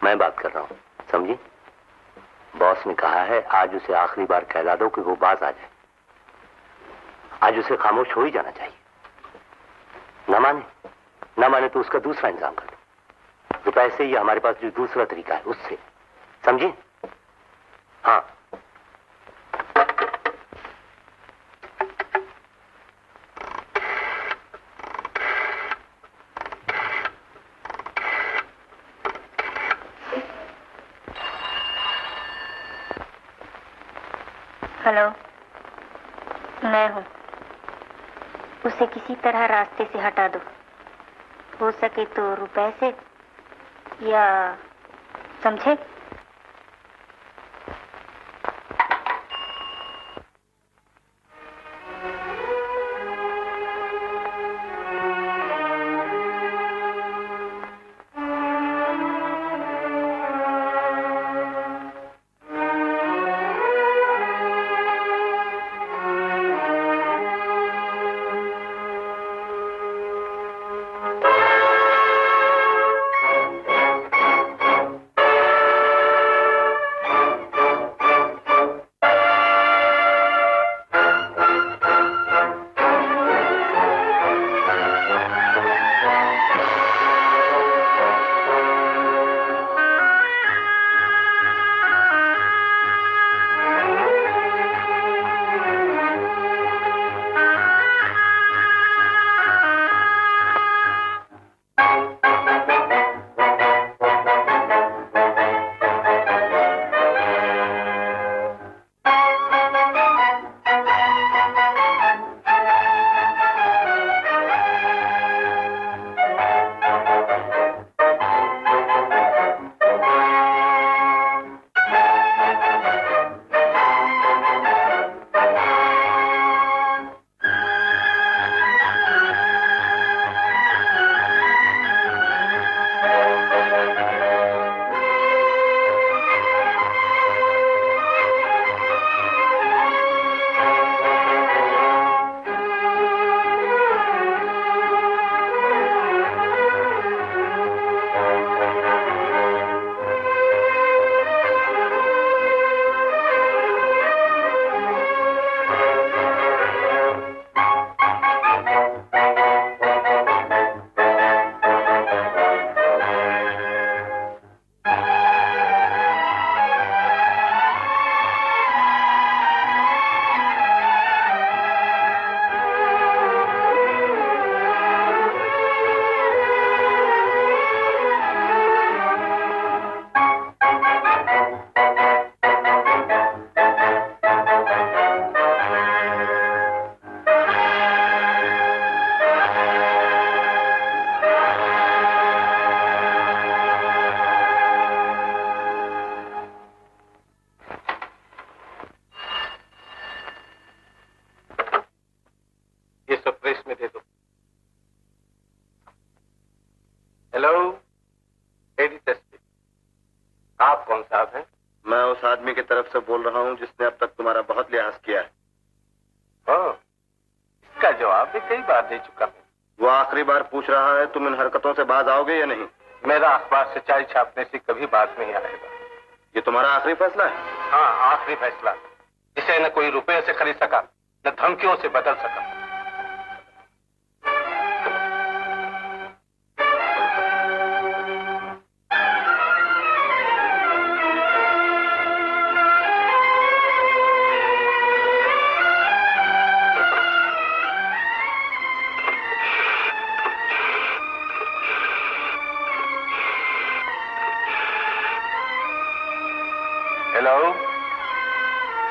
मैं बात कर रहा हूँ, समझी? बॉस ने कहा है आज उसे आखिरी बार कहला दो कि वो बाज आ जाए। आज उसे खामोश हो ही जाना चाहिए। ना माने तो उसका दूसरा इंतजाम कर दो। रुपए से ही हमारे पास जो दूसरा तरीका है उससे, समझी? हाँ। हेलो, मैं हूँ। उसे किसी तरह रास्ते से हटा दो, हो सके तो रुपए से, या समझे? छापने से कभी बात नहीं आएगा। ये तुम्हारा आखिरी फैसला है? हाँ, आखिरी फैसला, जिसे न कोई रुपए से खरीद सका, न धमकियों से बदल सका।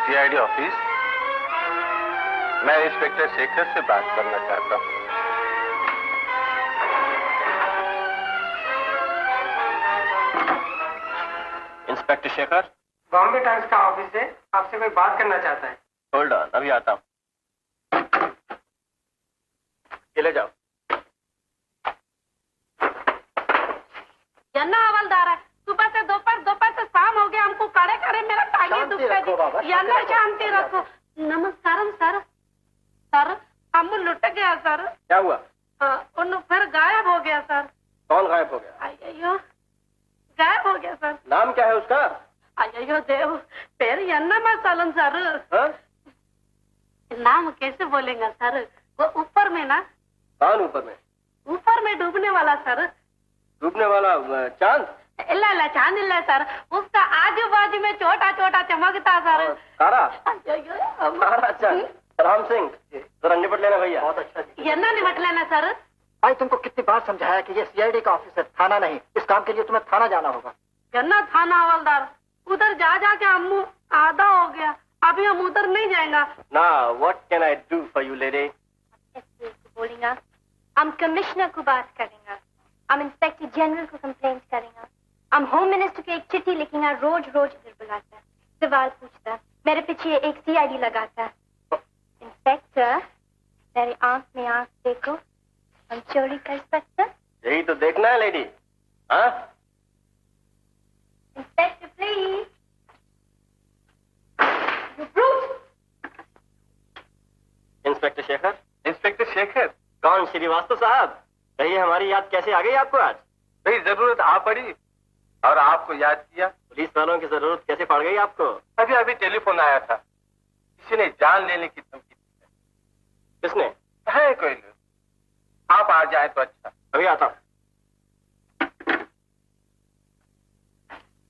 सीआईडी ऑफिस, मैं इंस्पेक्टर शेखर से बात करना चाहता हूँ। इंस्पेक्टर शेखर, बॉम्बे टाइम्स का ऑफिस है, आपसे कोई बात करना चाहता है। होल्ड ऑन, अभी आता हूँ। ये ले जाओ। जन्ना हवलदार है, सुबह से दोपहर से शाम हो गया, हमको खड़े खड़े मेरा टांगे दुख रही। शांति रखो। नमस्कारम सर। सर, हम लुट गया सर। क्या हुआ? फिर गायब हो गया सर। कौन गायब हो गया? अयो, गायब हो गया सर। नाम क्या है उसका? अयो देव पेर अन्नमा सालन सर। हाँ? नाम कैसे बोलेंगे सर? वो ऊपर में ना। कौन ऊपर में? ऊपर में डूबने वाला सर। डूबने वाला चांद? इल्ला इल्ला चांद इल्ला सर, उसका आजू बाजू में छोटा छोटा चमकता सर। तारा? अयो तारा चांद। राम सिंह जरा निपट लेना भैया। बहुत अच्छा जी। एन्ना निपट लेना सर। भाई तुमको कितनी बार समझाया कि ये सीआईडी का ऑफिस है, थाना नहीं। इस काम के लिए तुम्हें थाना जाना होगा। गन्ना थाना हवलदार, उधर जा जाके अम्मू आधा हो गया, अभी हम उधर नहीं जाएगा। ना what can I do for you lady? बोलेंगे हम कमिश्नर को बात करेंगे, हम इंस्पेक्टर जनरल को कंप्लेंट करेंगे, हम होम मिनिस्टर को एक चिट्ठी लिखेंगे, रोज रोज इधर बुलाता है, सवाल पूछता है, मेरे पीछे एक सीआईडी लगाता है। इंस्पेक्टर मेरी आंख में आंख देखो, हम चोरी कर सकते? यही तो देखना है लेडी। हाँ? Inspector please. You brute. Inspector Shekhar? Inspector Shekhar? कौन? श्रीवास्तव साहब? कहिए हमारी याद कैसे आ गई आपको आज? भाई जरूरत आ पड़ी और आपको याद किया। पुलिस वालों की जरूरत कैसे पड़ गई आपको? अभी अभी टेलीफोन आया था, किसी ने जान लेने की धमकी दी है। किसने? है कोई नहीं, आप आ जाए तो अच्छा। अभी आता हूँ।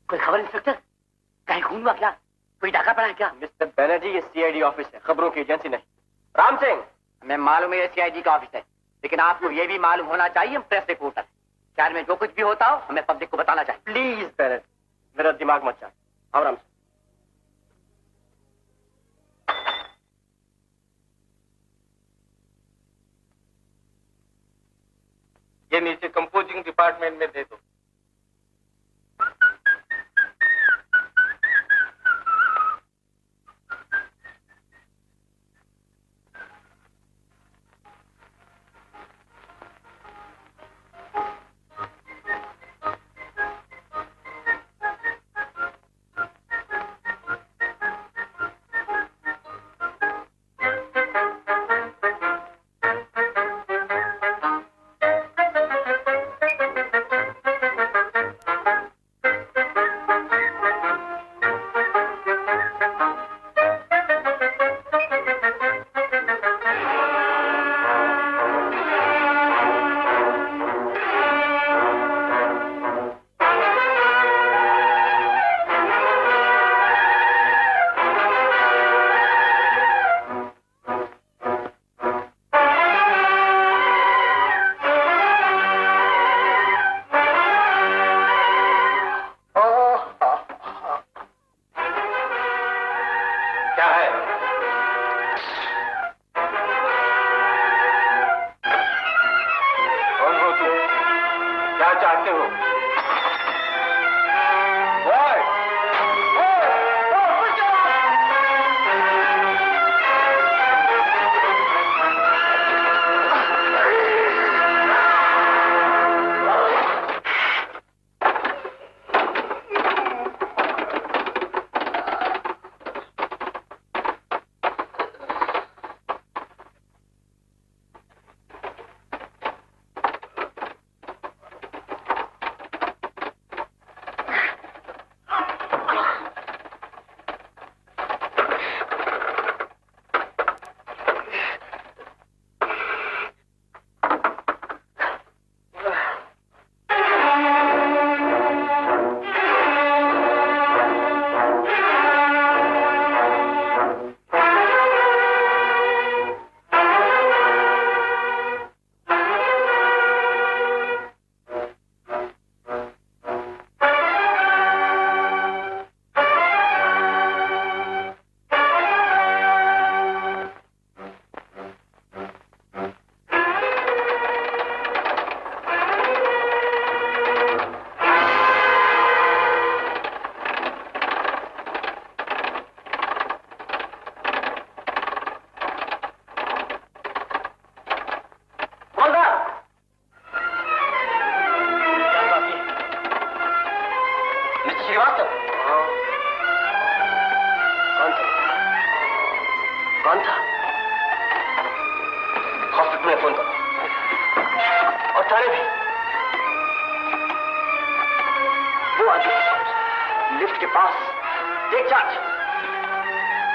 कोई खबर इंस्पेक्टर? कहीं खून हुआ क्या? कोई डाका पड़ा है क्या? मिस्टर बैनर्जी, ये सीआईडी ऑफिस है, खबरों की एजेंसी नहीं। राम सिंह? हमें मालूम है ये सीआईडी का ऑफिस है, लेकिन आपको ये भी मालूम होना चाहिए हम प्रेस रिपोर्टर हैं। शहर में जो कुछ भी होता हो हमें पब्लिक को बताना चाहिए। प्लीज बैनर्जी, मेरा दिमाग मत चाट। आओ राम सिंह। ये नीचे कंपोजिंग डिपार्टमेंट में दे दो। कौन था? हॉस्पिटल में फोन करो और थाने भी। वो आदमी लिफ्ट के पास। Take charge.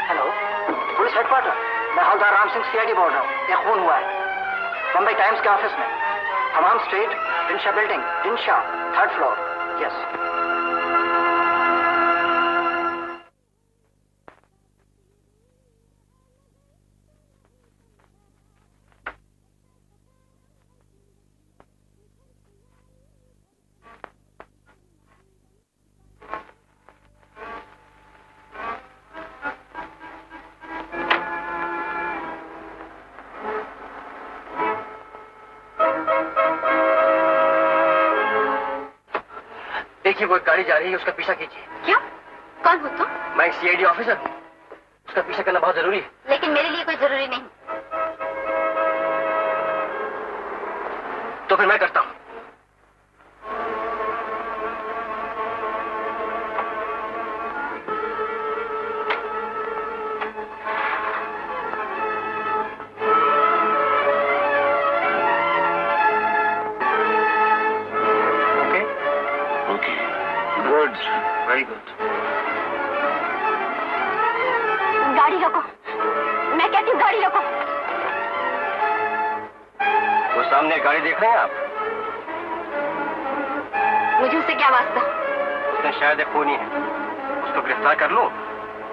Hello, police headquarter, मैं हवलदार राम सिंह सीआईडी बोल रहा हूँ। एक खून हुआ है बम्बई टाइम्स के ऑफिस में, हमाम street, Dinshaw building, Dinshaw, 3rd floor. Yes. देखिए, वो एक गाड़ी जा रही है, उसका पीछा कीजिए। क्या? कौन हो तुम? मैं एक सीआईडी ऑफिसर हूँ, उसका पीछा करना बहुत जरूरी है। लेकिन मेरे लिए कोई जरूरी नहीं। तो फिर मैं करता हूँ। Very good. गाड़ी रोको, मैं कहती हूँ गाड़ी रोको। वो सामने गाड़ी देख रहे हैं आप? मुझे उससे क्या वास्ता? उसने शायद एक खूनी है, उसको गिरफ्तार कर लो,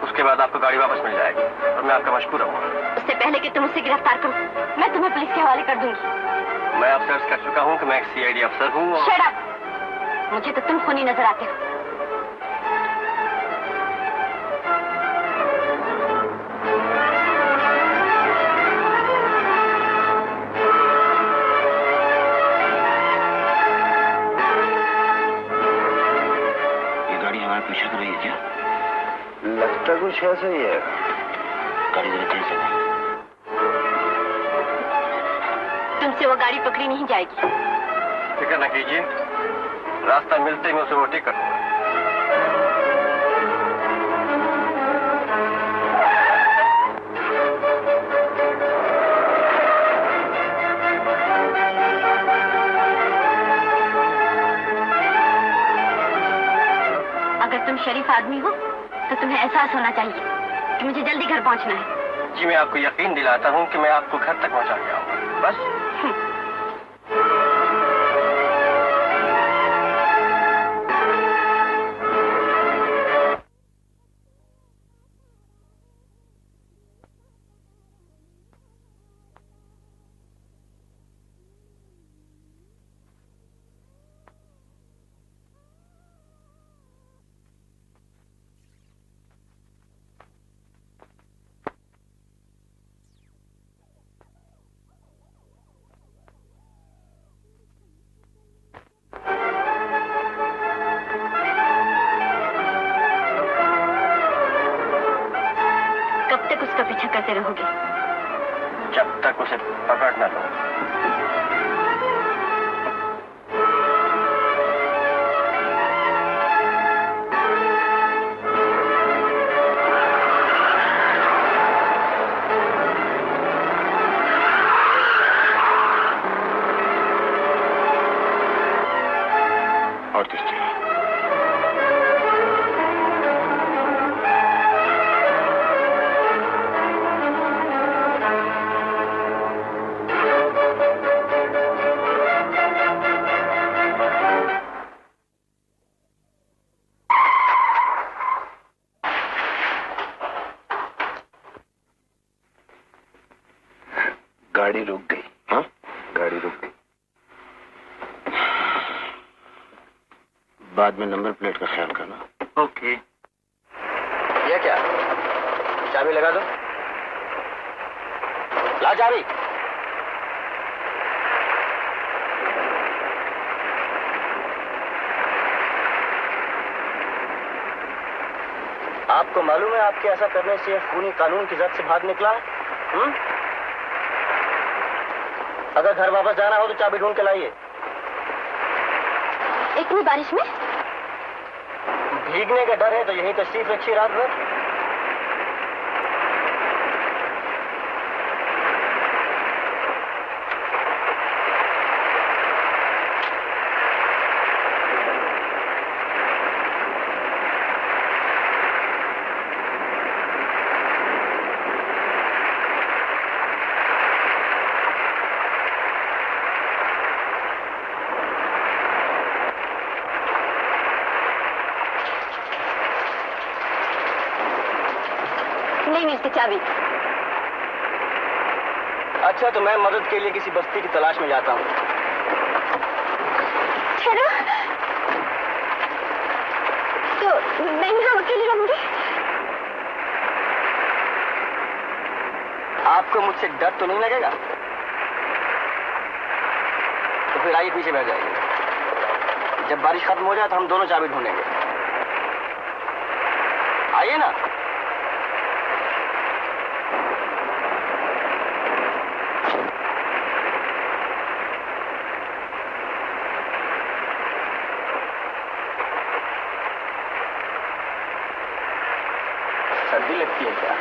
उसके बाद आपको गाड़ी वापस मिल जाएगी और मैं आपका मशकूर रहूंगा। उससे पहले कि तुम उसे गिरफ्तार करो, मैं तुम्हें पुलिस के हवाले कर दूंगी। मैं अब सर्च कर चुका हूँ कि मैं एक सीआईडी अफसर हूँ। Shut up! मुझे तो तुम खूनी नजर आते हो। पीछे कर रही है क्या? लगता कुछ ऐसा ही है। गाड़ी जरा तेज चला। तुमसे वो गाड़ी पकड़ी नहीं जाएगी। फिक्र न कीजिए, रास्ता मिलते ही मैं उसे ओवरटेक कर लूंगा। अगर तुम शरीफ आदमी हो तो तुम्हें एहसास होना चाहिए कि मुझे जल्दी घर पहुंचना है। जी, मैं आपको यकीन दिलाता हूँ कि मैं आपको घर तक पहुंचा के आऊंगा। बस। करते रहोगे? जब तक उसे पकड़ न लो। और किस तरह? गाड़ी रुक गई। हाँ, गाड़ी रुक गई। बाद में नंबर प्लेट का ख्याल करना। ओके। ये क्या? चाबी लगा दो। ला चाबी। आपको मालूम है आपके ऐसा करने से खूनी कानून की जद से भाग निकला है? अगर घर वापस जाना हो तो चाबी ढूंढ के लाइए। इतनी बारिश में? भीगने का डर है तो यहीं तशरीफ रखिए रात भर। की चाबी। अच्छा, तो मैं मदद के लिए किसी बस्ती की तलाश में जाता हूँ। ठहरो, तो मैं यहाँ अकेली रहूंगी? आपको मुझसे डर तो नहीं लगेगा? तो फिर आइए पीछे बैठ जाइए। जब बारिश खत्म हो जाए तो हम दोनों चाबी ढूंढेंगे। आइए ना। सर्दी लगती है क्या?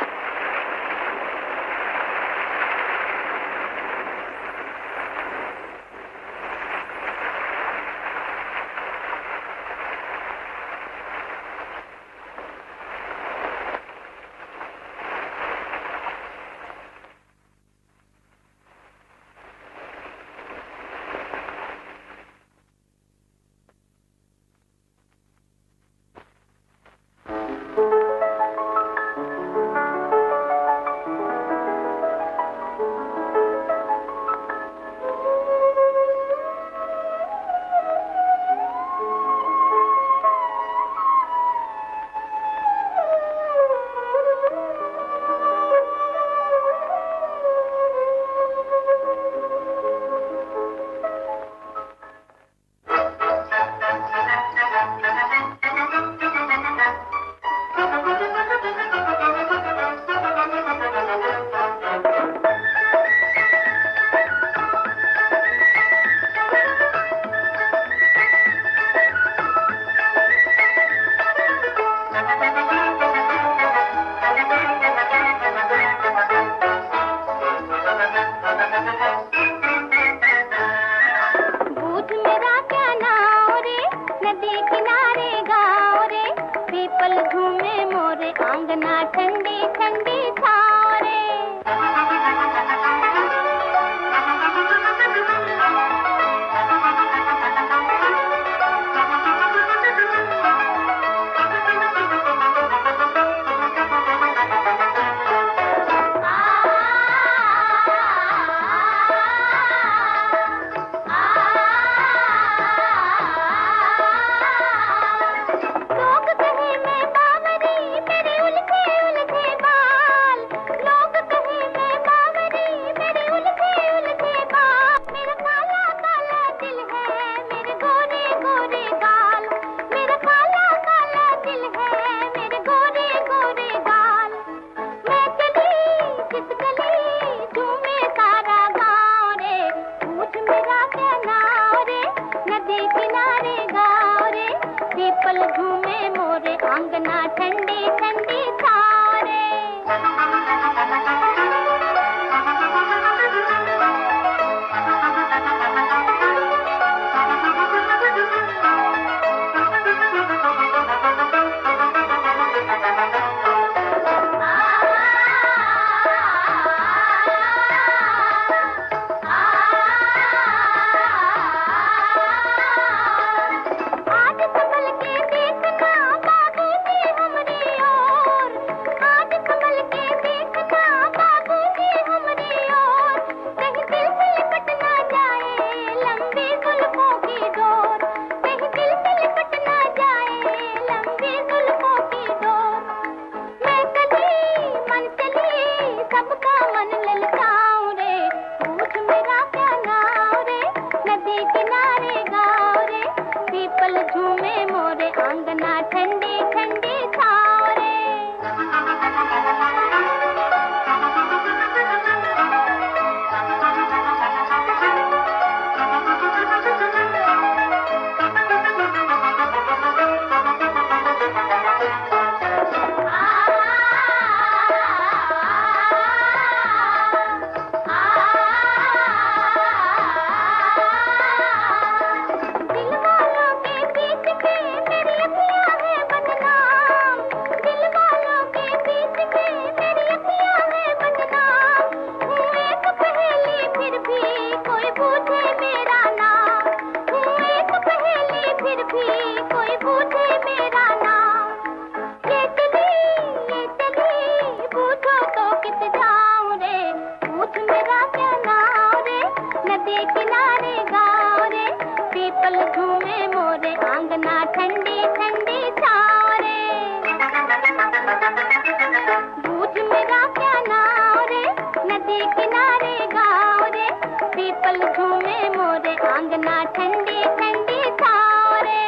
चल झूमे मोरे आंगना ठंडी ठंडी छाओ रे।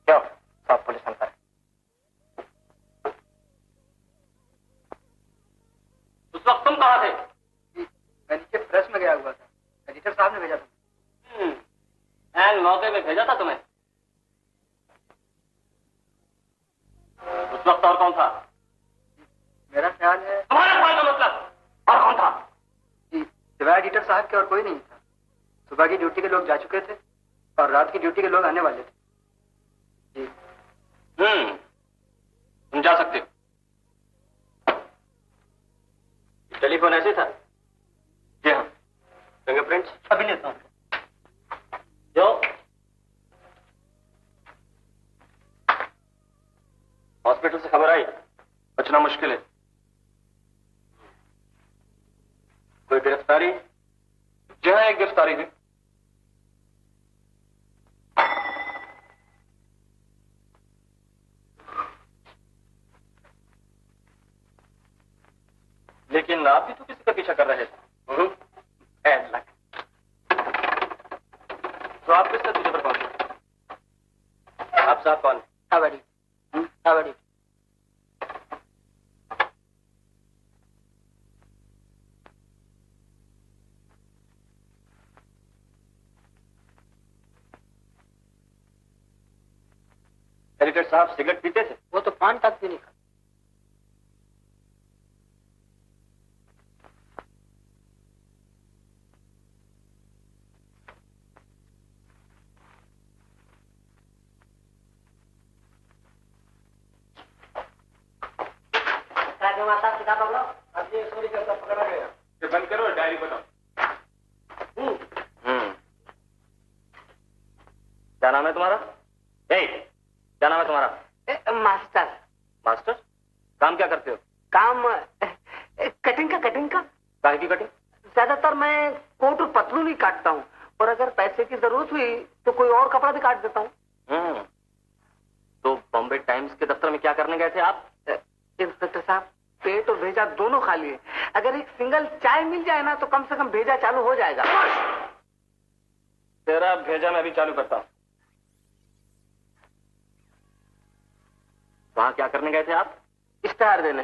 क्यों सब पुलिस अंदर? उस वक्त तुम कहाँ थे? मैं नीचे प्रेस में गया हुआ था, एडिटर साहब ने भेजा था। एन मौके में भेजा था तुम्हें? उस वक्त और कौन था? मेरा ख्याल है तुम्हारे ख्याल का मतलब और कौन था? कि सिवाय एडिटर साहब के और कोई नहीं था। सुबह की ड्यूटी के लोग जा चुके थे और रात की ड्यूटी के लोग आने वाले थे। जी तुम जा सकते हो। टेलीफोन ऐसे था? जी हाँ। फिंगरप्रिंट्स अभी लेता हूँ। जो हॉस्पिटल से खबर आई, बचना मुश्किल है। कोई गिरफ्तारी? जी हाँ, एक गिरफ्तारी हुई। लेकिन आप भी तो किसी का पीछा कर रहे थे। Bad luck. तो आप किस नतीजे पर पहुंचे? आप साहब कौन? How are you? एडिटर साहब सिगरेट पीते थे? वो तो पान तक भी नहीं खा। बंद करो, डायरी बताओ। क्या नाम है तुम्हारा? क्या नाम है तुम्हारा? मास्टर। मास्टर? काम क्या करते हो? काम कटिंग का। काहे की कटिंग? ज्यादातर मैं कोट और पतलून ही काटता हूँ, और अगर पैसे की जरूरत हुई तो कोई और कपड़ा भी काट देता हूँ। तो बॉम्बे टाइम्स के दफ्तर में क्या करने गए थे आप? इंस्पेक्टर साहब, पेट और भेजा दोनों खाली है। अगर एक सिंगल चाय मिल जाए ना तो कम से कम भेजा चालू हो जाएगा। तेरा भेजा मैं अभी चालू करता हूँ। वहां क्या करने गए थे आप? इश्तेहार देने।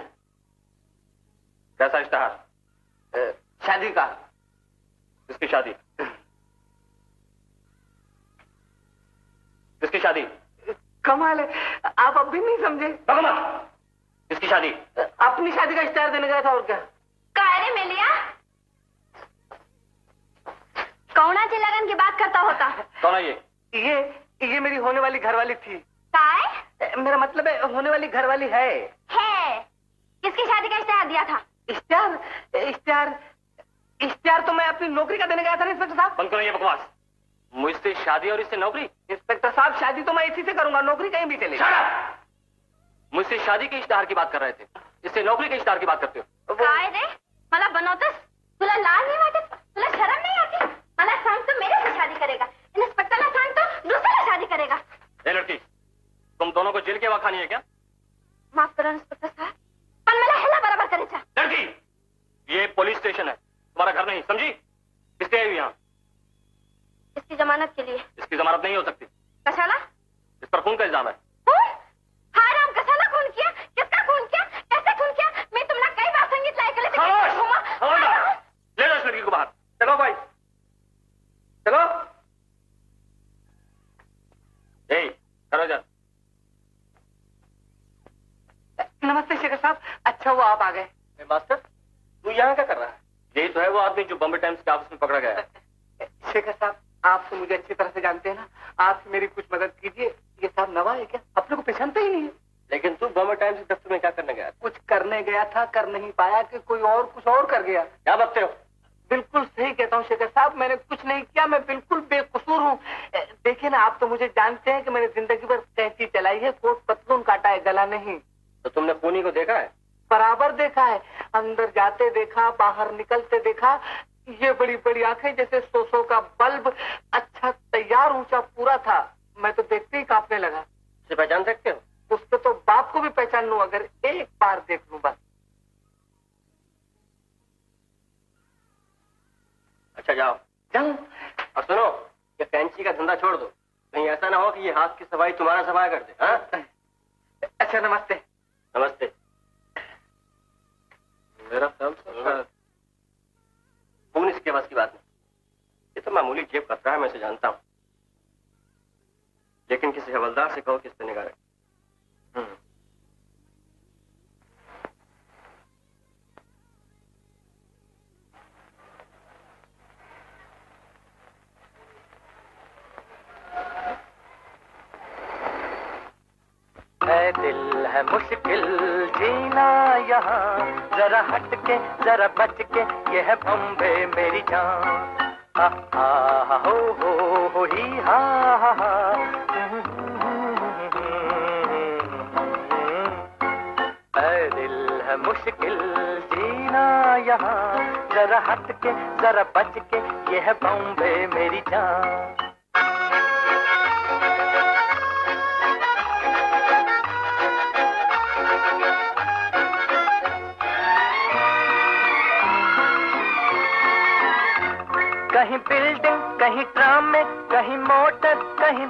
कैसा इश्तेहार? शादी का। किसकी शादी? किसकी शादी? कमाल है, आप अब भी नहीं समझे। भगवत, किसकी शादी? अपनी शादी का इश्तेहार देने गया था, और क्या। कायरे में लिया कौना से लगन की बात करता होता? कौन है ये? ये मेरी होने वाली घरवाली थी। काय? मेरा मतलब है होने वाली घरवाली है। किसकी शादी का इश्तेहार दिया था? इश्तेहार तो मैं अपनी नौकरी का देने गया था ना इंस्पेक्टर साहब। बंद करो ये बकवास। मुझसे शादी और इससे नौकरी? इंस्पेक्टर साहब, शादी तो मैं इसी से करूंगा, नौकरी कहीं भी चलेगी। मुझसे शादी के इश्तेहार की बात कर रहे थे, इससे नौकरी के इश्तेहार की बात करते हो। काय रे मला बनवतस? तुला लाज नाही वाटत? तुला शरम नहीं आती? मला सांग तो मेरे से शादी करेगा, इंस्पेक्टरला सांग तो दूसरा शादी करेगा। ए लड़की, तुम दोनों को जेल की हवा खानी है क्या? माफ करो इंस्पेक्टर साहब, पण मला ह्याला बराबर करायचा। लड़की, ये पुलिस स्टेशन है, तुम्हारा घर नहीं, समझी? किसके आई यहाँ? इसकी जमानत के लिए। इसकी जमानत नहीं हो सकती। कशाला? इस पर खून का इल्जाम है। हाराम, कशाला खून किया? किसका खून किया? कैसे खून किया? मैं तुम्हाला कई बार सांगितलं ऐकलं। ले लो इस लड़की को बाहर। चलो भाई, चलो। करो जा। नमस्ते शेखर साहब, अच्छा हुआ आप आ गए। मास्टर, तू यहाँ क्या कर रहा है? यही तो है वो आदमी जो बॉम्बे टाइम्स के ऑफिस में पकड़ा गया है। शेखर साहब, आप तो मुझे अच्छी तरह से जानते हैं ना, आप मेरी कुछ मदद कीजिए। ये साहब नवा है क्या? अपने को पहचानते ही नहीं है। लेकिन तू बॉम्बे टाइम्स के दफ्तर में क्या करने गया? कुछ करने गया था, कर नहीं पाया कि कोई और कुछ और कर गया। क्या बकते हो? बिल्कुल सही कहता हूँ शेखर साहब, मैंने कुछ नहीं किया, मैं बिल्कुल बेकसूर हूँ। ना, आप तो मुझे जानते हैं कि मैंने जिंदगी भर कैंची चलाई है, कोट पतलून काटा है, गला नहीं। तो तुमने खूनी को देखा है? बराबर देखा है, अंदर जाते देखा, बाहर निकलते देखा। ये बड़ी बड़ी आंखें जैसे 100 का बल्ब, अच्छा तैयार ऊंचा पूरा था। मैं तो देखते ही कांपने लगा। उसे पहचान सकते हो? उसको तो बाप को भी पहचान लूं अगर एक बार देख लूं बस। अच्छा जाओ। जाऊं? और सुनो, ये कैंची का धंधा छोड़ दो, कहीं ऐसा ना हो कि ये हाथ की सफाई तुम्हारा सफाई कर दे। हाँ? अच्छा नमस्ते। नमस्ते। मेरा ख्याल से खून इसके बस की बात नहीं। ये तो मामूली जेब कतरा है, मैं इसे जानता हूँ, लेकिन किसी हवलदार से कहो कि इस पे निगाह रखे। दिल है मुश्किल जीना यहाँ, जरा हट के जरा बच के, ये है बम्बे मेरी जान। हा हा हो ही हा हा। दिल है मुश्किल जीना यहाँ, जरा हट के जरा बच के, ये है बम्बे मेरी जान। कहीं बिल्डिंग, कहीं ट्राम में, कहीं मोटर, कहीं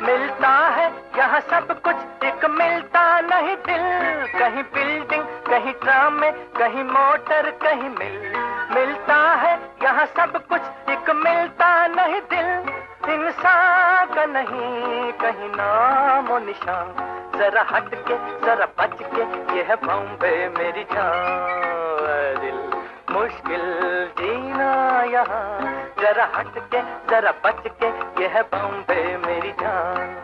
मिलता है यहाँ सब कुछ, एक मिलता नहीं दिल। कहीं बिल्डिंग, कहीं ट्राम में, कहीं मोटर, कहीं मिलता है यहाँ सब कुछ, एक मिलता नहीं दिल। इंसान का नहीं कहीं नाम और निशान, जरा हट के जरा बच के, ये है बॉम्बे मेरी जान। दिल मुश्किल जीना यहाँ, जरा हट के जरा बच के, ये है बॉम्बे मेरी जान।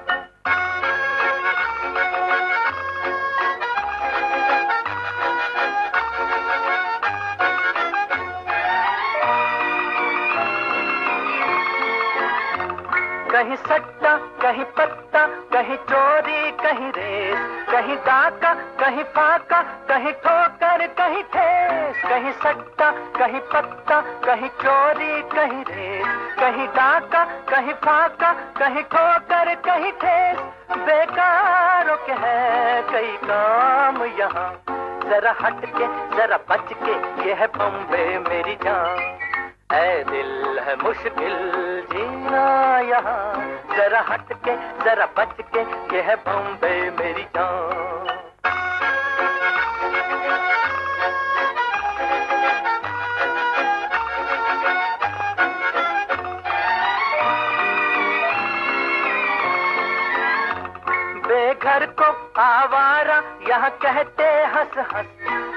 कहीं सट्टा, कहीं पत्ता, कहीं चोरी, कहीं रेस, कहीं डाका, कहीं फाका, कहीं ठोकर, कहीं ठेस। कहीं सट्टा, कहीं पत्ता, कहीं चोरी, कहीं रेस, कहीं डाका, कहीं फाका, कहीं ठोकर, कहीं ठेस। बेकारों के है कई काम यहाँ, जरा हट के जरा बच के, ये है बॉम्बे मेरी जान। ऐ दिल है मुश्किल जीना यहाँ, जरा हट के जरा बच के, ये है बॉम्बे मेरी जान। बेघर को आवारा यहाँ कहते हंस हंस,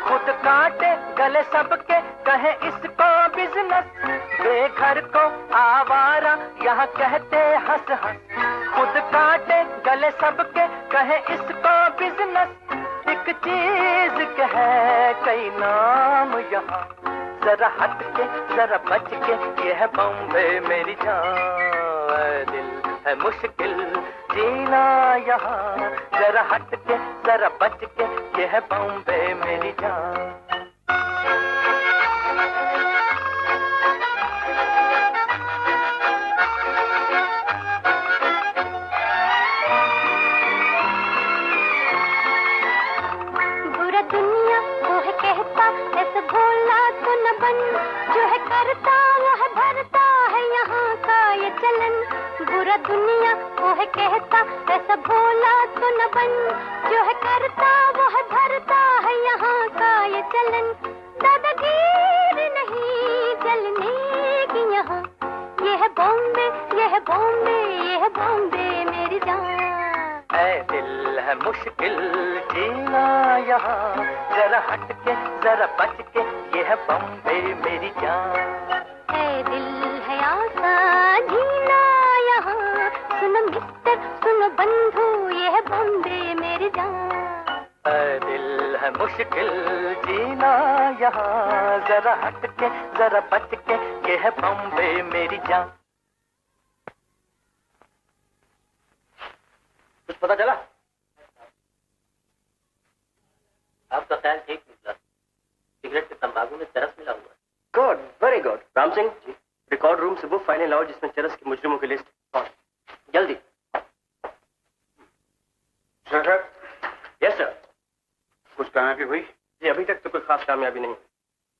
खुद काटे गले सबके कहे इसको बिजनेस। बेघर को आवारा यहाँ कहते हंस हंस, खुद काटे गले सबके कहे इसको बिजनेस। एक चीज के है कई नाम यहाँ, जरा हट के जरा बच के, ये है बॉम्बे मेरी जान। दिल है मुश्किल जीना यहाँ, जरा हट के जरा बच के, ये है बॉम्बे मेरी जान। बुरा दुनिया वो है कहता, ऐसे भोला तो न बन, जो है करता वो है भरता है यहाँ का ये चलन। बुरा दुनिया वो है कहता, ऐसा भोला तो न बन, जो है करता वो है भरता है यहाँ का ये चलन। दादागीर नहीं चलने की यहाँ, ये है बॉम्बे, ये है बॉम्बे, ये है बॉम्बे मेरी जान। ऐ दिल है मुश्किल जीना यहाँ, जरा हट के जरा बच के, ये है बॉम्बे मेरी जान। ऐ दिल है आसान जीना यहाँ, सुनो मिस्टर सुनो बंधु, ये है बॉम्बे मेरी जान। ऐ दिल है मुश्किल जीना यहाँ, जरा हट के जरा बच के, ये है बॉम्बे मेरी जान। कुछ पता चला? आपका ख्याल ठीक निकला। सिगरेट के तंबाकू में चरस मिला हुआ है। Good, very good. Ram Singh ji, record room से वो फाइलें लाओ जिसमें चरस के मुजरिमों की लिस्ट। जल्दी। सर। Yes sir. कुछ कामयाबी हुई? जी अभी तक तो कोई खास कामयाबी नहीं,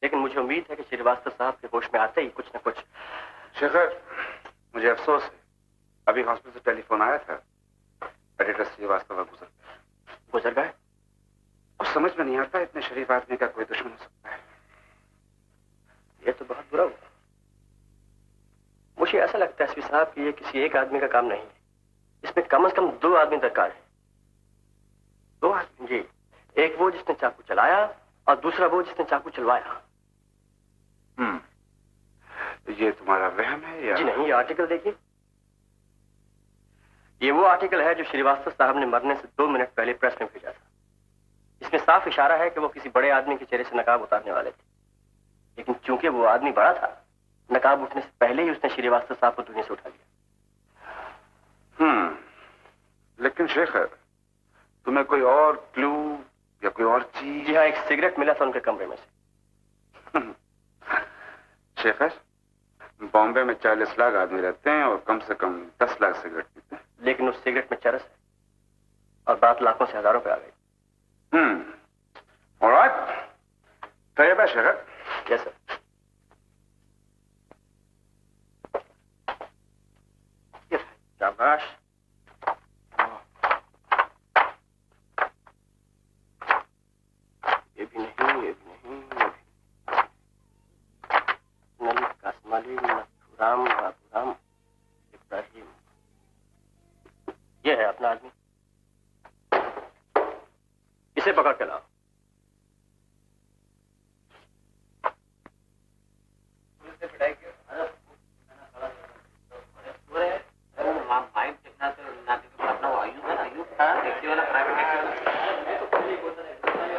लेकिन मुझे उम्मीद है कि श्रीवास्तव साहब के होश में आते ही कुछ न कुछ। शेखर, मुझे अफसोस है, अभी हॉस्पिटल से टेलीफोन आया था, एडिटर श्रीवास्तव गुजर गए। कुछ समझ में नहीं आता, इतने शरीफ आदमी का कोई दुश्मन हो सकता है। ये तो बहुत बुरा हुआ। मुझे ऐसा लगता है एसपी साहब कि ये किसी एक आदमी का काम नहीं है, इसमें कम से कम 2 आदमी दरकार है। 2 आदमी? जी, एक वो जिसने चाकू चलाया और दूसरा वो जिसने चाकू चलवाया। ये तुम्हारा वहम है या? जी नहीं, ये आर्टिकल देखिए। ये वो आर्टिकल है जो श्रीवास्तव साहब ने मरने से 2 मिनट पहले प्रेस में भेजा था। इसमें साफ इशारा है कि वो किसी बड़े आदमी के चेहरे से नकाब उतारने वाले थे, लेकिन चूंकि वो आदमी बड़ा था, नकाब उठने से पहले ही उसने श्रीवास्तव साहब को दुनिया से उठा लिया। लेकिन शेखर, तुम्हें कोई और क्लू या कोई और चीज? जी हाँ, एक सिगरेट मिला था उनके कमरे में से। शेखर, बॉम्बे में 40 लाख आदमी रहते हैं और कम से कम 10 लाख सिगरेट पीते हैं। लेकिन उस सिगरेट में चरस है और बात लाखों से हजारों पे आ गई। ऑलराइट, तैयार है शेखर? Yes sir. शाबाश। ये भी नहीं, ये भी नहीं, ये भी नली कासमाली, नथुराम, बाबूराम, इब्राहिम। ये है अपना आदमी। इसे पकड़ के लाओ।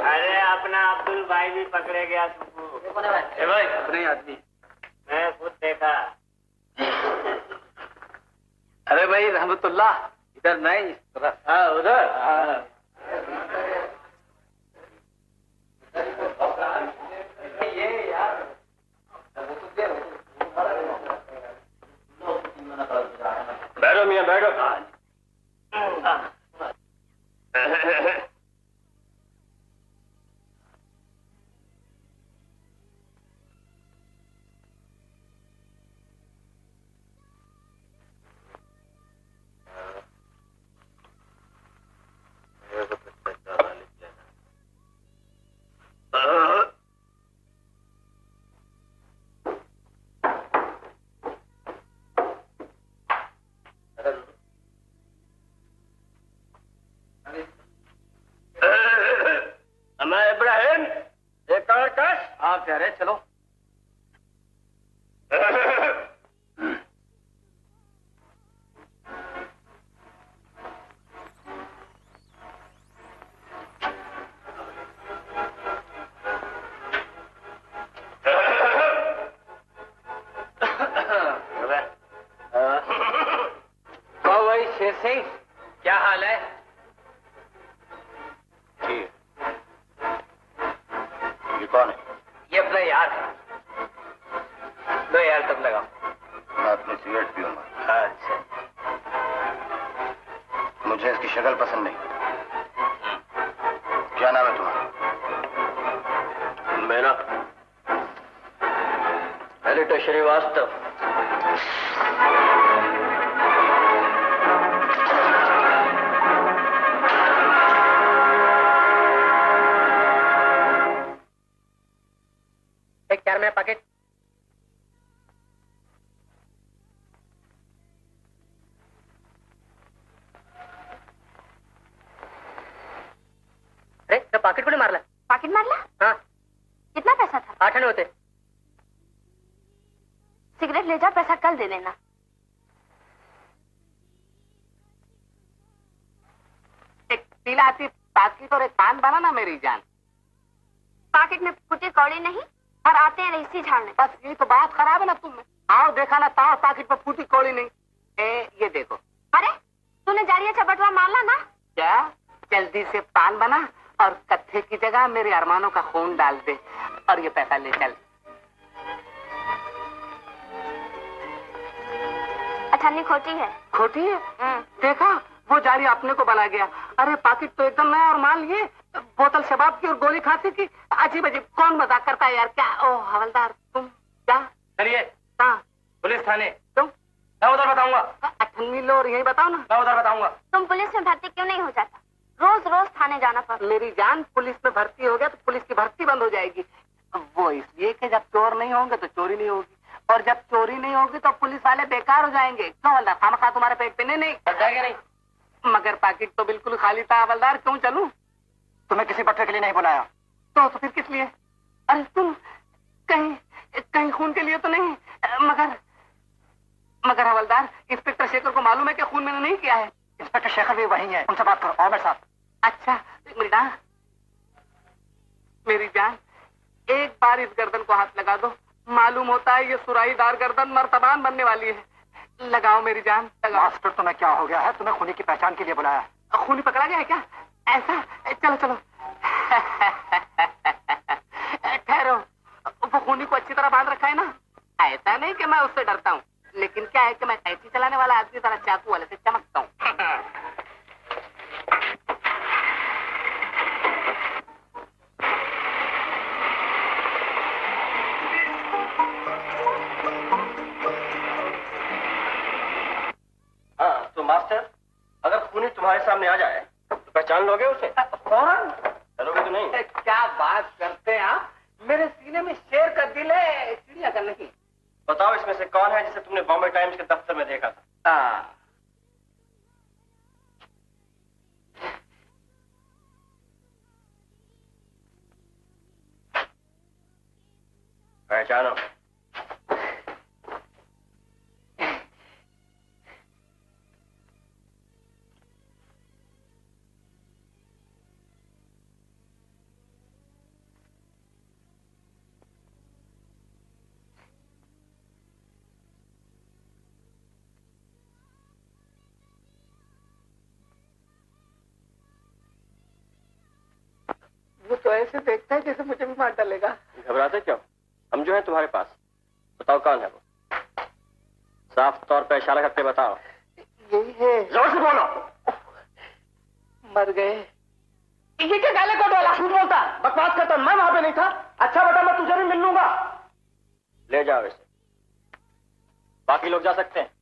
अरे अपना अब्दुल भाई भी पकड़े गया तुमको। भाई अपने आदमी। मैं खुद देखा। अरे भाई रहमतुल्लाह, इधर नहीं, इस तरफ। हाँ उधर। बैठो मियाँ बैठो। इब्राहिम, एक और कश। आप कह रहे चलो। भाई शेर सिंह, क्या हाल है? ये कौन है? ये अपना यार है। दो यार तब लगाओ। मैं अपनी सिगरेट पीऊंगा। अच्छा, मुझे इसकी शक्ल पसंद नहीं। क्या नाम है तुम्हारा? मेरा एडिटर श्रीवास्तव। एक 4 में पैकेट। अरे तो पाकिट कोणी मारला? पाकिट मारला? हाँ, कितना पैसा था? 8 आने होते। सिगरेट ले जा, पैसा कल दे देना। एक तिलाती पाकिट और एक पान बना ना मेरी जान। पाकिट में फूटे कौड़े नहीं और आते हैं रईसी झाड़ने। बस ये तो बात खराब है ना तुम में। आओ देखा ना, तार पाकिट पर फूटी कौड़ी नहीं। ये देखो। अरे तूने तूने जारिया चपटवा मारला ना? क्या? जल्दी से पान बना और कत्थे की जगह मेरे अरमानों का खून डाल दे और ये पैसा ले चल। अठन्नी खोटी है। खोटी है? देखा, वो जारी अपने को बना गया। अरे पाकिट तो एकदम नया और माल ये बोतल शबाब की और गोली खांसी की। अजीब अजीब, कौन मजाक करता है यार? क्या? ओ हवलदार, तुम क्या? चलिए हाँ, पुलिस थाने। तुम? मैं उधर बताऊंगा। अठन्नी लो और यही बताओ ना। मैं उधर बताऊंगा। तुम पुलिस में भर्ती क्यों नहीं हो जाता? रोज रोज थाने जाना पड़ता। मेरी जान, पुलिस में भर्ती हो गया तो पुलिस की भर्ती बंद हो जाएगी। वो इसलिए कि जब चोर नहीं होंगे तो चोरी नहीं होगी, और जब चोरी नहीं होगी तो पुलिस वाले बेकार हो जाएंगे। क्यों हवलदार, खामखा तुम्हारे पेट पे? नहीं नहीं, मगर पाकिट तो बिल्कुल खाली था हवलदार। क्यों चलूं? तुम्हें किसी बटवे के लिए नहीं बुलाया। तो फिर किस लिए? अरे तुम कहीं कहीं खून के लिए तो नहीं? मगर हवलदार, इंस्पेक्टर शेखर को मालूम है कि खून मैंने नहीं किया है। इंस्पेक्टर शेखर भी वही है, उनसे बात करो। और मेरे साथ। अच्छा, मेरी जान, एक बार इस गर्दन को हाथ लगा दो। मालूम होता है ये सुराहीदार गर्दन मर्तबान बनने वाली है। लगाओ मेरी जान, लगाओ। मास्टर, तुम्हें क्या हो गया है? तुम्हें खूनी की पहचान के लिए बुलाया है। खूनी पकड़ा गया है क्या? ऐसा? चलो चलो। ठहरो, वो खूनी को अच्छी तरह बांध रखा है ना? ऐसा नहीं कि मैं उससे डरता हूँ, लेकिन क्या है कि मैं कैंची चलाने वाला आदमी तरह चाकू वाले से चमकता हूँ। हाँ तो मास्टर, अगर खूनी तुम्हारे सामने आ जाए तो पहचान लोगे उसे? फौरन। चलोगे तो नहीं? क्या बात करते हैं आप? मेरे सीने में शेर का दिल है, चिड़िया का नहीं। बताओ इसमें से कौन है जिसे तुमने बॉम्बे टाइम्स के दफ्तर में देखा था? पहचानो। वो तो ऐसे देखता है जैसे मुझे भी मार डालेगा। घबराते क्यों? हम जो है तुम्हारे पास। बताओ कौन है वो? साफ तौर पे इशारा करके बताओ। यही है। जोर से बोलो। मर गए। ये क्या गाले कोट वाला? झूठ बोलता, बकवास करता। मैं वहां पे नहीं था। अच्छा बेटा, मैं तुझे भी मिल लूंगा। ले जाओ इसे, बाकी लोग जा सकते हैं।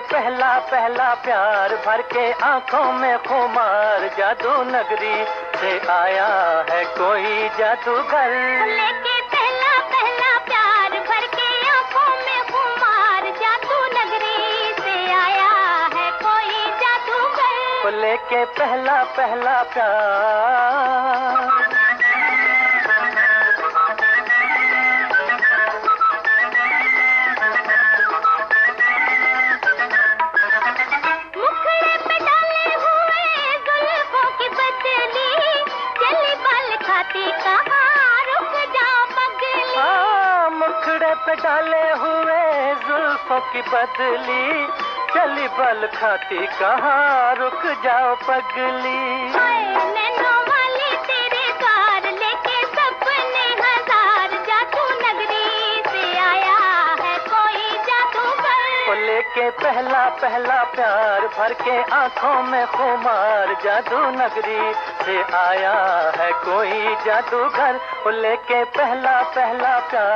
पहला पहला प्यार भर के आंखों में खुमार, जादू नगरी से आया है कोई जादूगर। लेके पहला पहला प्यार भर के आंखों में खुमार, जादू नगरी से आया है कोई जादूगर। लेके पहला पहला प्यार। पे डाले हुए जुल्फों की बदली, चली बल खाती कहाँ, रुक जाओ पगली। नैनों वाली तेरे कार लेके सपने हजार, जादू नगरी से आया है कोई जादूगर। लेके पहला पहला प्यार भर के आंखों में खुमार, जादू नगरी से आया है कोई जादूगर। लेके पहला पहला प्यार।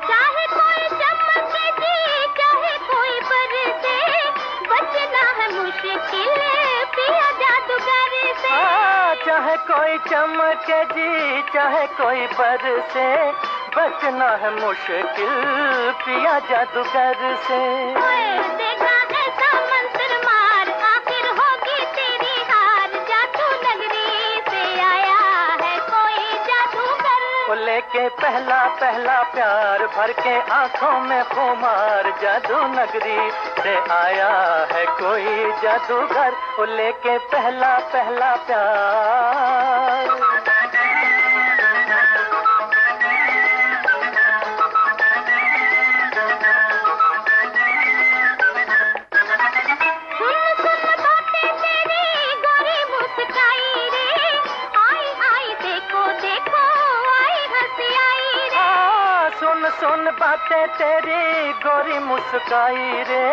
चाहे कोई चमके जी, चाहे कोई बरसे, बचना है मुश्किल पिया जादूगर से। चाहे कोई चमके जी, चाहे कोई बरसे, बचना है मुश्किल पिया जादूगर से। देखा ऐसा मंत्र मार, आखिर होगी तेरी हार, जादू नगरी से आया है कोई जादूगर। लेके पहला पहला प्यार भर के आंखों में खुमार, जादू नगरी से आया है कोई जादूगर। लेके पहला पहला प्यार। सुन बातें तेरी गोरी मुस्काई रे,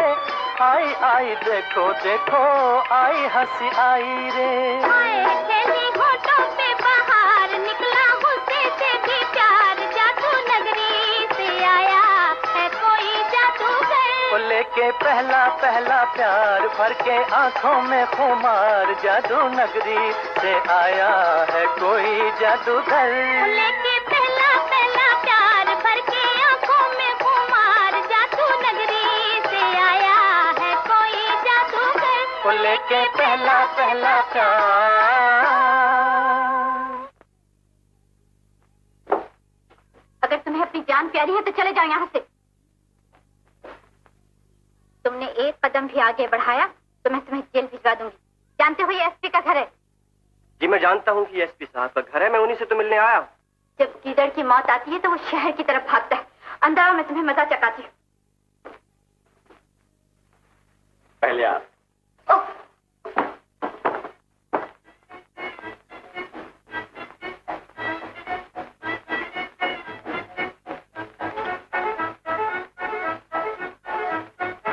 आई आई देखो देखो आई हंसी आई रे। होठों पे बाहर निकला गुस्से से भी प्यार, जादू नगरी से आया है कोई जादूगर। लेके पहला पहला प्यार भर के आंखों में खुमार, जादू नगरी से आया है कोई जादूगर। लेके पहला पहला प्यार भर के आंखों में खुमार, जादू नगरी से आया है कोई जादूगर। लेके पहला पहला प्यार। अगर तुम्हें अपनी जान प्यारी है तो चले जाओ यहाँ से। तुमने एक कदम भी आगे बढ़ाया तो मैं तुम्हें जेल भिजवा दूंगी। जानते हो ये एसपी का घर है? जी मैं जानता हूँ कि एसपी साहब का घर है, मैं उन्हीं से तो मिलने आया हूँ। जब गीदड़ की मौत आती है तो वो शहर की तरफ भागता है। अंदर आओ, मैं तुम्हें मजा चकाती हूँ। पहले आप।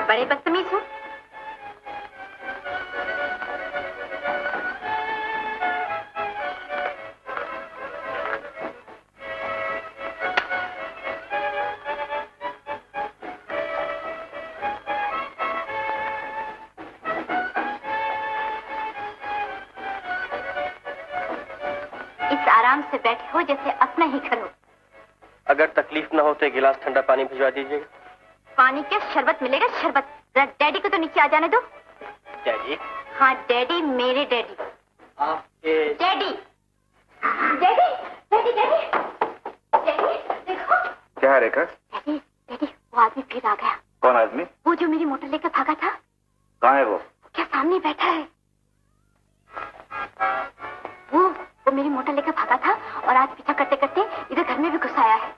बड़े बदतमीज हो। इस आराम से बैठे हो जैसे अपना ही घर हो। अगर तकलीफ न हो तो एक गिलास ठंडा पानी भिजवा दीजिएगा। पानी क्या, शरबत मिलेगा शरबत। डैडी को तो नीचे आ जाने दो। डैडी? हाँ डैडी, मेरे डैडी। आपके daddy daddy daddy daddy daddy देखो। क्या है रेखा? डैडी डैडी, वो आदमी फिर आ गया। कौन आदमी? वो जो मेरी मोटर लेकर भागा था। कहाँ है वो? क्या सामने बैठा है। वो मेरी मोटर लेकर भागा था और आज पीछा करते करते इधर घर में भी घुस आया है।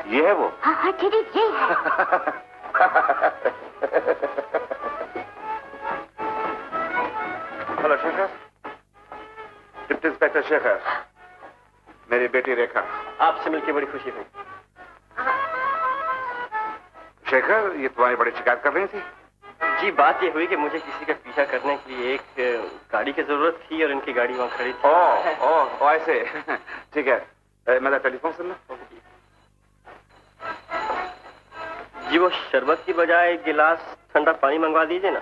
ये है वो? हाँ हाँ डैडी यही है। Hello Shekhar, deputy inspector Shekhar, मेरी बेटी रेखा। आपसे मिलकर बड़ी खुशी हुई। शेखर, ये तुम्हारी बड़ी शिकायत कर रही थी। जी बात ये हुई कि मुझे किसी का पीछा करने के लिए एक गाड़ी की जरूरत थी और इनकी गाड़ी वहाँ खड़ी थी। ओ ऐसे। ठीक है, मेरा टेलीफोन सुन लो। जी वो शरबत की बजाय एक गिलास ठंडा पानी मंगवा दीजिए ना।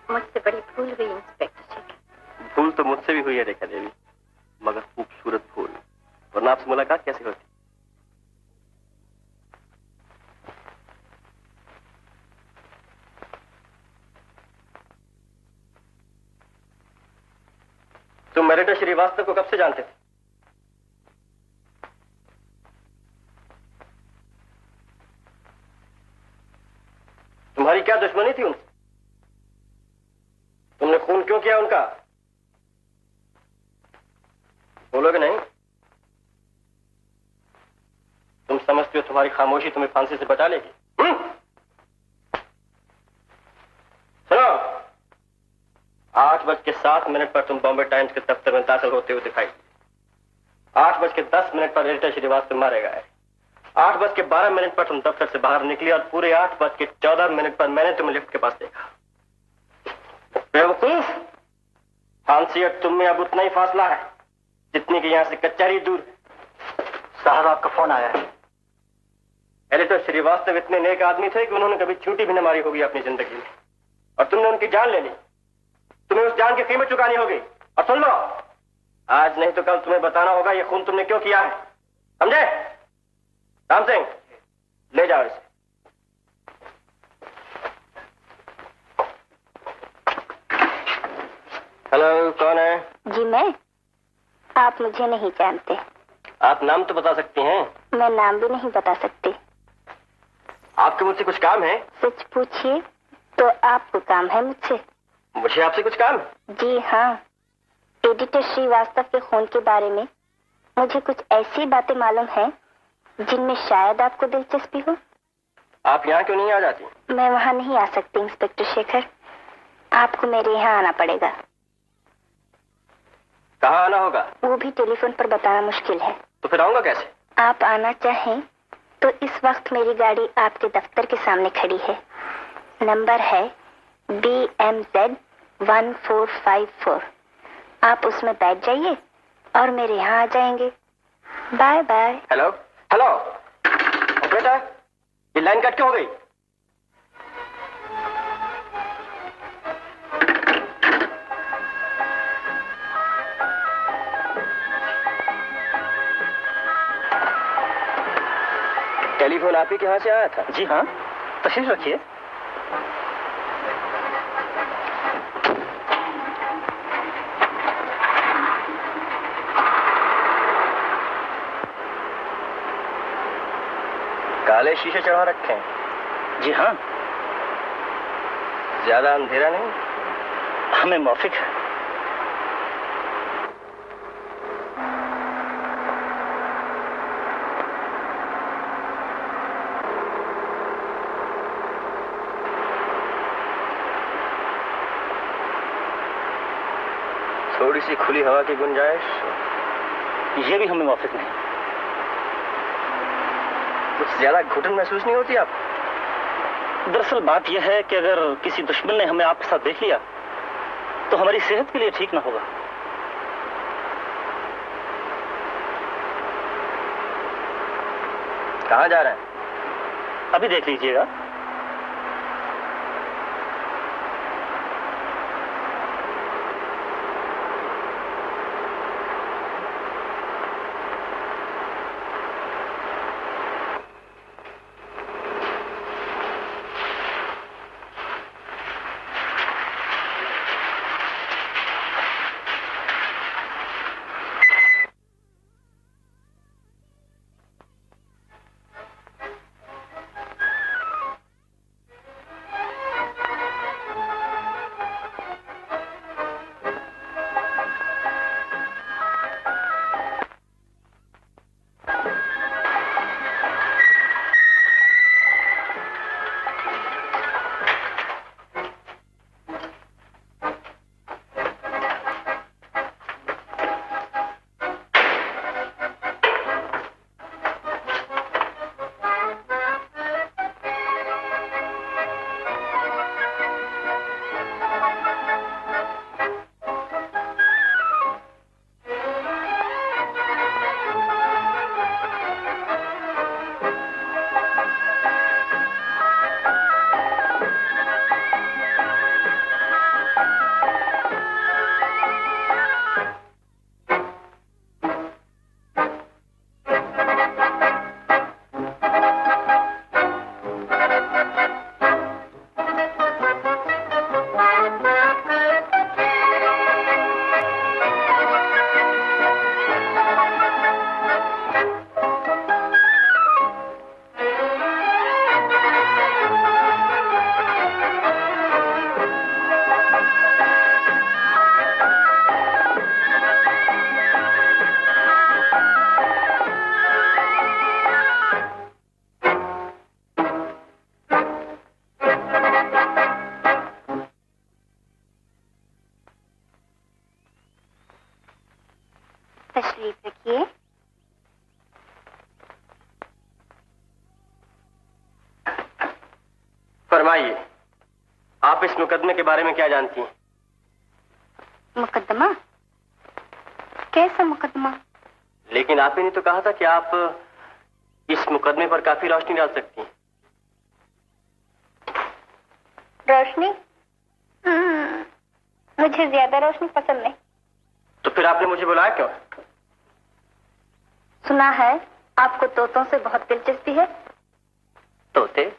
मुझसे बड़ी भूल हुई इंस्पेक्टर शेखर। भूल तो मुझसे भी हुई है रेखा देवी, मगर खूबसूरत भूल। वरना आपसे मुलाकात कैसे होती? तुम मेरिटा श्रीवास्तव को कब से जानते थे? तुम्हारी क्या दुश्मनी थी उनसे? तुमने खून क्यों किया उनका? बोलोगे नहीं? तुम समझते हो तुम्हारी खामोशी तुम्हें फांसी से बचा लेगी? सुनो, 8:07 पर तुम बॉम्बे टाइम्स के दफ्तर में दाखिल होते हुए दिखाई। 8:10 पर एडिटर श्रीवास्तव मारे गए। 8:12 पर तुम दफ्तर से बाहर निकली और पूरे 8:14 पर मैंने तुम्हें लिफ्ट के पास देखा। बेवकूफ, फांसी और तुम में अब उतना ही फासला है जितनी कि यहां से कचहरी दूर। साहब आपका फोन आया है। एडिटर श्रीवास्तव इतने नेक आदमी थे कि उन्होंने कभी छूटी भी न मारी होगी अपनी जिंदगी में, और तुमने उनकी जान ले ली। तुम्हें उस जान की कीमत चुकानी होगी। और सुन लो, आज नहीं तो कल तुम्हें बताना होगा ये खून तुमने क्यों किया है, समझे? राम सिंह, ले जाओ इसे। हेलो, कौन है? जी मैं। आप मुझे नहीं जानते। आप नाम तो बता सकती हैं। मैं नाम भी नहीं बता सकती। आपके मुझसे कुछ काम है? सच पूछिए तो आपको काम है मुझसे? मुझे आपसे कुछ काम? जी हाँ, एडिटर श्रीवास्तव के खून के बारे में मुझे कुछ ऐसी बातें मालूम है जिनमें शायद आपको दिलचस्पी हो। आप यहाँ क्यों नहीं आ जाती? मैं वहाँ नहीं आ सकती इंस्पेक्टर शेखर, आपको मेरे यहाँ आना पड़ेगा। कहाँ आना होगा? वो भी टेलीफोन पर बताना मुश्किल है। तो फिर आऊंगा कैसे? आप आना चाहें तो इस वक्त मेरी गाड़ी आपके दफ्तर के सामने खड़ी है। नंबर है BMZ 1454। आप उसमें बैठ जाइए और मेरे यहाँ आ जाएंगे। Bye bye. Hello hello operator, ये लाइन कट क्यों हो गई? टेलीफोन आप ही के यहाँ से आया था? जी हाँ, तशरीफ रखिए। काले शीशे चढ़ा रखे हैं? जी हाँ। ज्यादा अंधेरा नहीं? हमें मौफिक है। थोड़ी सी खुली हवा की गुंजाइश? ये भी हमें मौफिक नहीं। कुछ ज्यादा घुटन महसूस नहीं होती आप? दरअसल बात यह है कि अगर किसी दुश्मन ने हमें आपके साथ देख लिया तो हमारी सेहत के लिए ठीक ना होगा। कहाँ जा रहे हैं? अभी देख लीजिएगा। फरमाइए, आप इस मुकदमे के बारे में क्या जानती हैं? मुकदमा? कैसा मुकदमा? लेकिन आप ही ने तो कहा था कि आप इस मुकदमे पर काफी रोशनी डाल सकती हैं। रोशनी? मुझे ज्यादा रोशनी पसंद नहीं। तो फिर आपने मुझे बुलाया क्यों? सुना है आपको तोतों से बहुत दिलचस्पी है। तोते?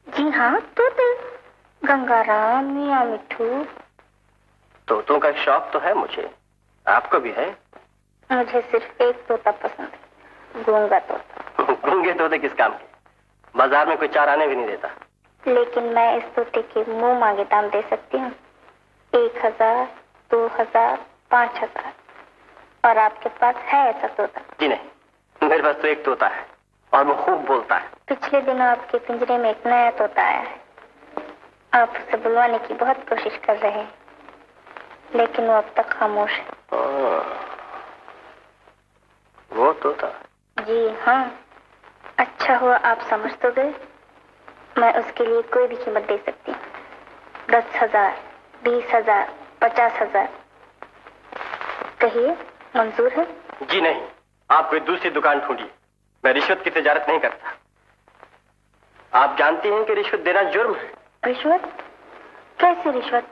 जी हाँ, तोते। गंगाराम, मियाँ मिठू। तोतों का शौक तो है मुझे, आपको भी है? मुझे सिर्फ एक तोता पसंद है, गूंगा तोता। गूंगे तोते किस काम के? बाजार में कोई चार आने भी नहीं देता। लेकिन मैं इस तोते के मुंह मांगे दाम दे सकती हूँ। 1000, 2000, 5000। और आपके पास है ऐसा तोता? जी नहीं, मेरे पास तो एक तोता है और वो खूब बोलता है। पिछले दिनों आपके पिंजरे में एक नया तोता आया है। आप उसे बुलवाने की बहुत कोशिश कर रहे हैं, लेकिन वो अब तक खामोश है। वो तोता? जी हाँ। अच्छा हुआ आप समझ तो गए। मैं उसके लिए कोई भी कीमत दे सकती हूँ। 10,000, 20,000, 50,000। कहिए, मंजूर है? जी नहीं, आप कोई दूसरी दुकान ढूंढिए। मैं रिश्वत की तिजारत नहीं करता। आप जानती हैं कि रिश्वत देना जुर्म है। रिश्वत? कैसी रिश्वत?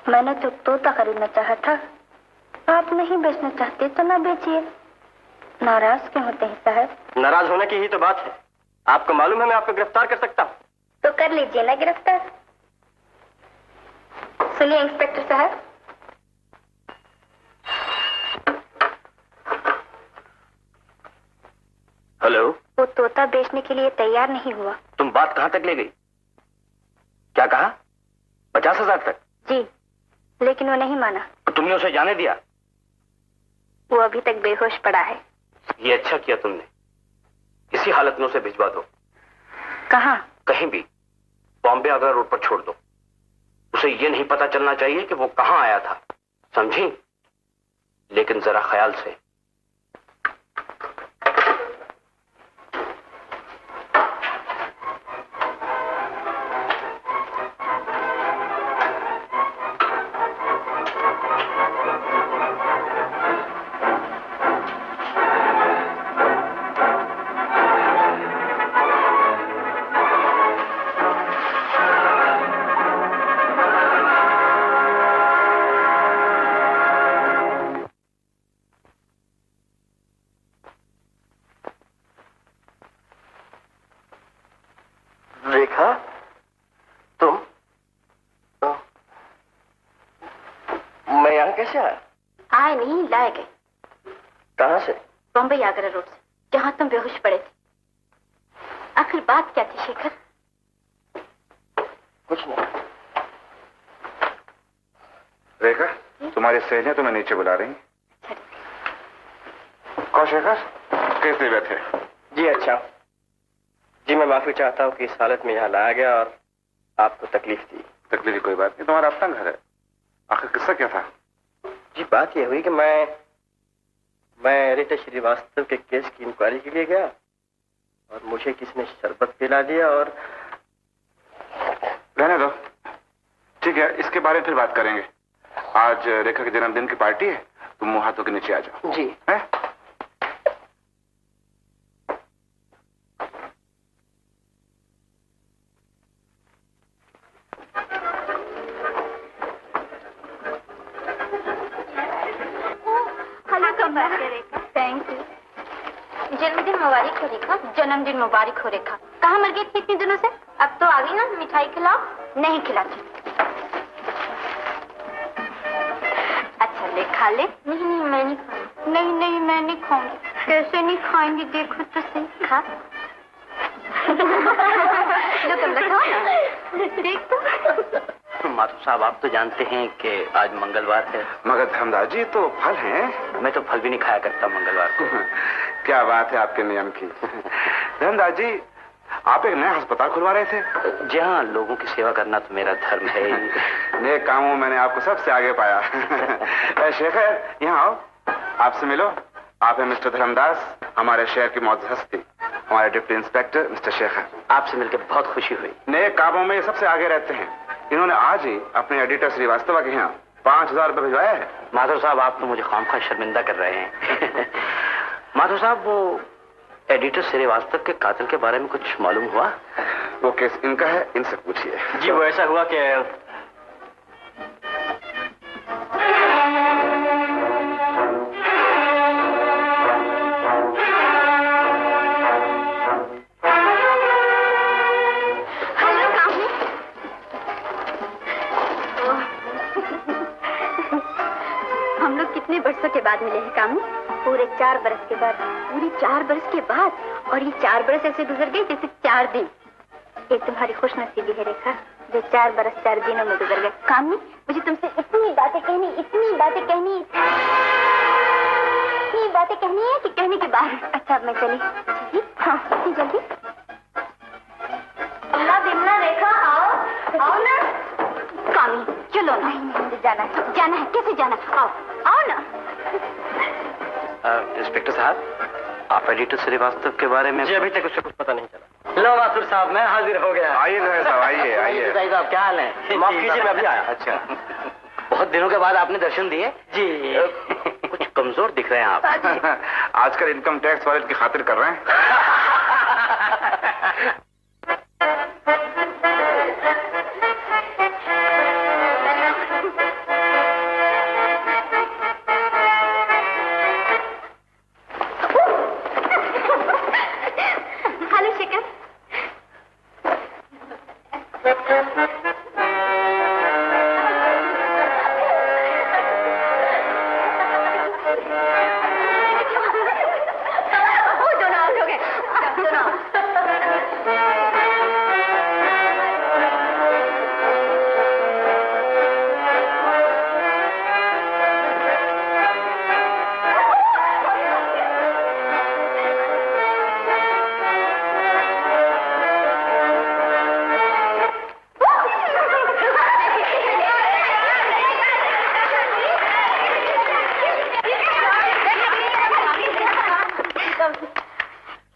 मैंने तो तोता खरीदना चाहा था। आप नहीं बेचना चाहते तो ना बेचिए। नाराज क्यों होते हैं साहब? नाराज होने की ही तो बात है। आपको मालूम है मैं आपको गिरफ्तार कर सकता हूँ। तो कर लीजिए ना गिरफ्तार। सुनिए इंस्पेक्टर साहब, हेलो। वो तोता बेचने के लिए तैयार नहीं हुआ। तुम बात कहां तक ले गई? क्या कहा? 50,000 तक? जी, लेकिन वो नहीं माना। तो तुमने उसे जाने दिया? वो अभी तक बेहोश पड़ा है। ये अच्छा किया तुमने। इसी हालत में उसे भिजवा दो। कहाँ? कहीं भी, बॉम्बे आगरा रोड पर छोड़ दो। उसे ये नहीं पता चलना चाहिए कि वो कहां आया था, समझी? लेकिन जरा ख्याल से। रेखा, तुम? मैं यहाँ कैसे आया? आए नहीं, लाए गए। कहाँ से? बॉम्बे आगरा रोड से, जहाँ तुम बेहोश पड़े थे। आखिर बात क्या थी शेखर? कुछ नहीं। रेखा, तुम्हारी सहेलियां तुम्हें नीचे बुला रही हैं। कौन शेखर, किस तबीयत है? जी अच्छा। जी मैं माफी चाहता हूँ कि इस हालत में यहाँ लाया गया और आपको तकलीफ दी। तकलीफ की कोई बात नहीं, तुम्हारा अपना घर है। आखिर किस्सा क्या था? जी बात यह हुई कि मैं रीटा श्रीवास्तव के केस की इंक्वायरी के लिए गया और मुझे किसी ने शरबत पिला दिया और... रहने दो, ठीक है, इसके बारे में फिर बात करेंगे। आज रेखा के जन्मदिन की पार्टी है, तुम मुंह हाथों के नीचे आ जाओ। जी है? Thank you. जन्मदिन मुबारक हो रेखा। जन्मदिन मुबारक हो रेखा। कहाँ मर गई थी इतने दिनों से? अब तो आ गई ना, मिठाई खिलाओ। नहीं खिलाती। अच्छा ले, खा ले। नहीं नहीं मैं नहीं खाऊंगी। नहीं नहीं मैं नहीं खाऊंगी। कैसे नहीं खाएंगी, देखो तो सही। खा लो तुम खाओ ना, देख तो। माधव साहब, आप तो जानते हैं कि आज मंगलवार है। मगर धर्मदास जी तो फल हैं। मैं तो फल भी नहीं खाया करता मंगलवार को। क्या बात है आपके नियम की। धर्मदास जी, आप एक नया अस्पताल खुलवा रहे थे? जी हाँ, लोगों की सेवा करना तो मेरा धर्म है ही। नेक कामों में मैंने आपको सबसे आगे पाया। शेखर, यहाँ आओ, आपसे मिलो। आप हैं मिस्टर धर्मदास, हमारे शहर की मौजूद हस्ती। हमारे डिप्टी इंस्पेक्टर मिस्टर शेखर। आपसे मिलकर बहुत खुशी हुई। नए कामों में ये सबसे आगे रहते हैं। इन्होंने आज ही अपने एडिटर श्रीवास्तव के यहाँ 5000 रुपये भिजवाया है। माधव साहब, आप तो मुझे खामखा शर्मिंदा कर रहे हैं। माधव साहब, वो एडिटर श्रीवास्तव के कातिल के बारे में कुछ मालूम हुआ? वो केस इनका है, इनसे पूछिए। जी, वो ऐसा हुआ कि हम लोग कितने बरसों के बाद मिले हैं कामनी? पूरे 4 बरस के बाद। पूरी 4 बरस के बाद। और ये 4 बरस ऐसे गुजर गए जैसे 4 दिन। ये तुम्हारी खुशनसीबी है रेखा, जो 4 बरस 4 दिनों में गुजर गए। कामनी, मुझे तुमसे इतनी बातें कहनी है कि कहने के बाहर। अच्छा, अब मैं चली? हाँ, इतनी जल्दी? बिमला, रेखा, आओ ना। कामी, चलो ना। जाना है। कैसे जाना? आओ ना। इंस्पेक्टर साहब, आप एडिटर श्रीवास्तव के बारे में? जी, अभी तक उससे कुछ पता नहीं चला। लो मासुर साहब, मैं हाजिर हो गया। आइए साहब, आइए। साहब, क्या हाल है? माफ कीजिए, मैं अभी आया। अच्छा, बहुत दिनों के बाद आपने दर्शन दिए। जी। कुछ कमजोर दिख रहे हैं आप। आजकल इनकम टैक्स वाले की खातिर कर रहे हैं। हेलो शिखर।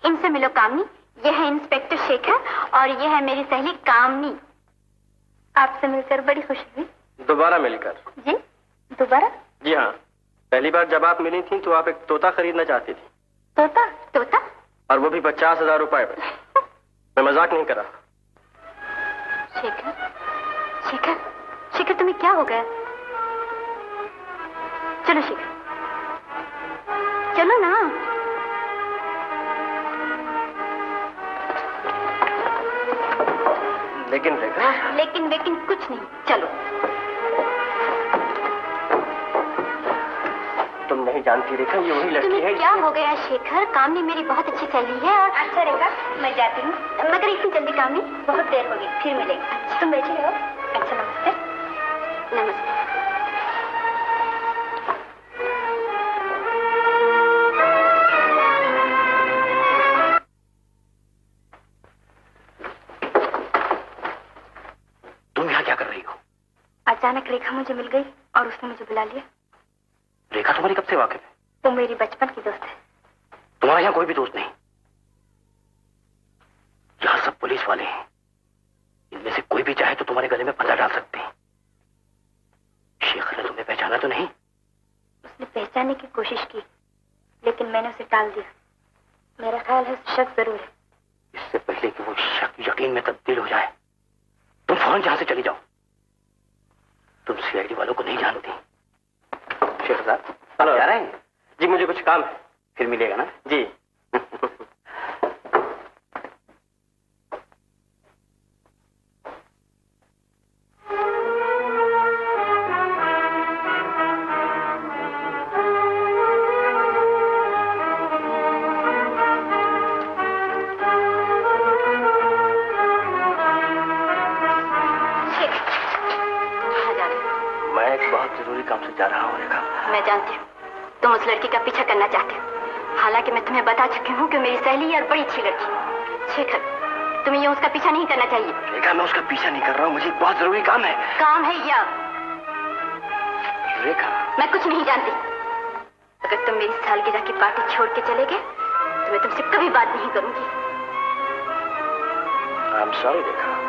इनसे मिलो कामनी, ये है इंस्पेक्टर शेखर और ये है मेरी सहेली कामनी। आपसे मिलकर बड़ी खुशी हुई। दोबारा मिलकर? जी, दोबारा? जी हाँ, पहली बार जब आप मिली थी तो आप एक तोता खरीदना चाहती थी। तोता? तोता? और वो भी 50,000 रुपए में। मैं मजाक नहीं कर रहा। शेखर, शेखर, शेखर, तुम्हें क्या हो गया? चलो शेखर, चलो ना। लेकिन रेखा? लेकिन कुछ नहीं, चलो। तुम नहीं जानती रेखा, ये वही लड़की है। तुम्हें क्या हो गया शेखर? कामनी मेरी बहुत अच्छी सहेली है। और अच्छा रेखा, मैं जाती हूँ, मगर इतनी जल्दी कामनी? बहुत देर हो गई, फिर मिलेंगे। अच्छा, तुम बैठे रहो। अच्छा, नमस्ते। नमस्ते। अचानक रेखा मुझे मिल गई और उसने मुझे बुला लिया। रेखा तुम्हारी कब से वाकिफ है? वो मेरी बचपन की दोस्त है। तुम्हारे यहाँ कोई भी दोस्त नहीं? यहाँ सब पुलिस वाले हैं, इनमें से कोई भी चाहे तो तुम्हारे गले में फंदा डाल सकते हैं। शेखर ने तुम्हें पहचाना तो नहीं? उसने पहचानने की कोशिश की, लेकिन मैंने उसे टाल दिया। मेरा ख्याल है शक जरूर है। इससे पहले कि वो शक यकीन में तब्दील हो जाए, तुम फौरन यहां से चली जाओ। तुम सीआईडी वालों को नहीं जानती। शेखर साहब, हेलो। जा रहे हैं? जी, मुझे कुछ काम है। फिर मिलेगा ना? जी। जा रहा हूँ रेखा। मैं जानती हूँ तुम उस लड़की का पीछा करना चाहते हो। हालांकि मैं तुम्हें बता चुकी हूँ कि मेरी सहेली है और बड़ी अच्छी लड़की। शेखर, तुम्हें ये उसका पीछा नहीं करना चाहिए। रेखा, मैं उसका पीछा नहीं कर रहा हूँ, मुझे बहुत जरूरी काम है। काम है या? रेखा, मैं कुछ नहीं जानती। अगर तुम मेरी सालगिरह की पार्टी छोड़ के चले गए तो मैं तुमसे कभी बात नहीं करूंगी। I am sorry Rekha.